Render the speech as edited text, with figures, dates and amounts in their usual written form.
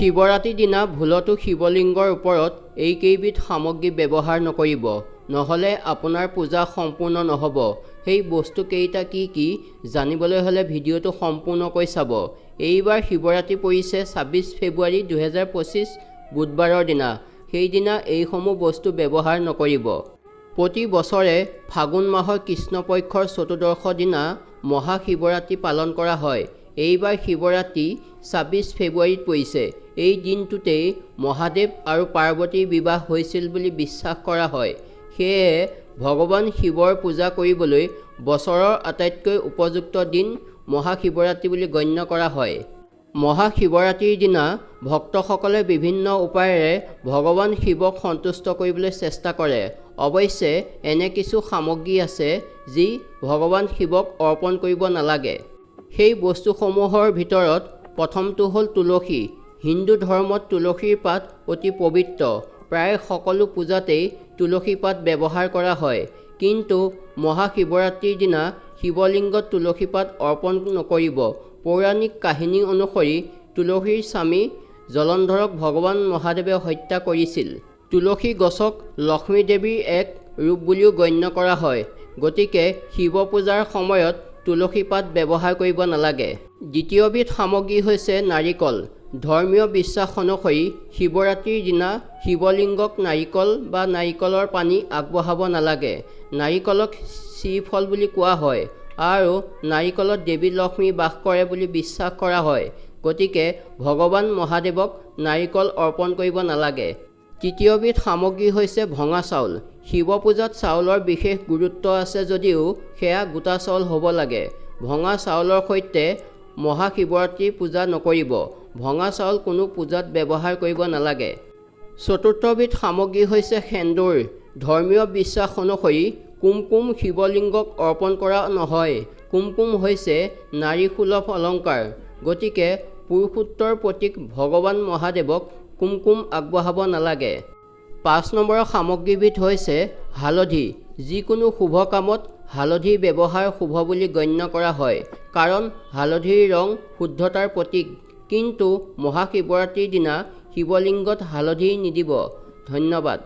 শিৱৰাত্ৰিৰ দিনা ভুলতো শিৱলিংগৰ ওপৰত এইকেইবিধ সামগ্ৰী ব্যৱহাৰ নকৰিব, নহ'লে আপোনাৰ পূজা সম্পূৰ্ণ নহ'ব। সেই বস্তুকেইটা কি কি জানিবলৈ হ'লে ভিডিঅ'টো সম্পূৰ্ণকৈ চাব। এইবাৰ শিৱৰাত্ৰি পৰিছে ২৬ ফেব্ৰুৱাৰী ২০২৫ বুধবাৰৰ দিনা। সেইদিনা এইসমূহ বস্তু ব্যৱহাৰ নকৰিব। প্ৰতি বছৰে ফাগুন মাহৰ কৃষ্ণপক্ষৰ চতুৰ্দশ দিনা মহাশিৱৰাত্ৰি পালন কৰা হয়। এইবাৰ শিৱৰাত্ৰি ২৬ ফেব্ৰুৱাৰীত পৰিছে। এই দিনটোতেই মহাদেৱ আৰু পাৰ্বতীৰ বিবাহ হৈছিল বুলি বিশ্বাস কৰা হয়। সেয়ে ভগৱান শিৱৰ পূজা কৰিবলৈ বছৰৰ আটাইতকৈ উপযুক্ত দিন মহাশিৱৰাত্ৰি বুলি গণ্য কৰা হয়। মহাশিৱৰাত্ৰিৰ দিনা ভক্তসকলে বিভিন্ন উপায়েৰে ভগৱান শিৱক সন্তুষ্ট কৰিবলৈ চেষ্টা কৰে। অৱশ্যে এনে কিছু সামগ্ৰী আছে যি ভগৱান শিৱক অৰ্পণ কৰিব নালাগে। সেই বস্তুসমূহৰ ভিতৰত প্ৰথমটো হ'ল তুলসী। হিন্দু ধৰ্মত তুলসীৰ পাত অতি পবিত্ৰ। প্ৰায় সকলো পূজাতেই তুলসী পাত ব্যৱহাৰ কৰা হয়। কিন্তু মহাশিৱৰাত্ৰিৰ দিনা শিৱলিংগত তুলসী পাত অৰ্পণ নকৰিব। পৌৰাণিক কাহিনী অনুসৰি তুলসীৰ স্বামী জলন্ধৰক ভগৱান মহাদেৱে হত্যা কৰিছিল। তুলসী গছক লক্ষ্মী দেৱীৰ এক ৰূপ বুলিও গণ্য কৰা হয়। গতিকে শিৱ পূজাৰ সময়ত তুলসী পাত ব্যৱহাৰ কৰিব নালাগে। দ্বিতীয়বিধ সামগ্ৰী হৈছে নাৰিকল। ধৰ্মীয় বিশ্বাস অনুসৰি শিৱৰাত্ৰিৰ দিনা শিৱলিংগক নাৰিকল বা নাৰিকলৰ পানী আগবঢ়াব নালাগে। নাৰিকলক শ্ৰীফল বুলি কোৱা হয় আৰু নাৰিকলত দেৱী লক্ষ্মী বাস কৰে বুলি বিশ্বাস কৰা হয়। গতিকে ভগৱান মহাদেৱক নাৰিকল অৰ্পণ কৰিব নালাগে। তৃতীয়বিধ সামগ্ৰী হৈছে ভঙা চাউল। শিৱ পূজাত চাউলৰ বিশেষ গুৰুত্ব আছে যদিও সেয়া গোটা চাউল হ'ব লাগে। ভঙা চাউলৰ সৈতে মহাশিৱৰাত্ৰিৰ পূজা নকৰিব। ভঙা চাউল কোনো পূজাত ব্যৱহাৰ কৰিব নালাগে। চতুৰ্থবিধ সামগ্ৰী হৈছে সেন্দুৰ। ধৰ্মীয় বিশ্বাস অনুসৰি কুমকুম শিৱলিংগক অৰ্পণ কৰা নহয়। কুমকুম হৈছে নাৰী সুলভ অলংকাৰ। গতিকে পুৰুষোত্তৰ প্ৰতীক ভগৱান মহাদেৱক কুমকুম আগবঢ়াব নালাগে। ৫ নম্বৰৰ সামগ্ৰীবিধ হৈছে হালধি। যিকোনো শুভ কামত হালধিৰ ব্যৱহাৰ শুভ বুলি গণ্য কৰা হয়, কাৰণ হালধিৰ ৰং শুদ্ধতাৰ প্ৰতীক। কিন্তু মহাশিৱৰাত্ৰিৰ দিনা শিৱলিংগত হালধি নিদিব। ধন্যবাদ।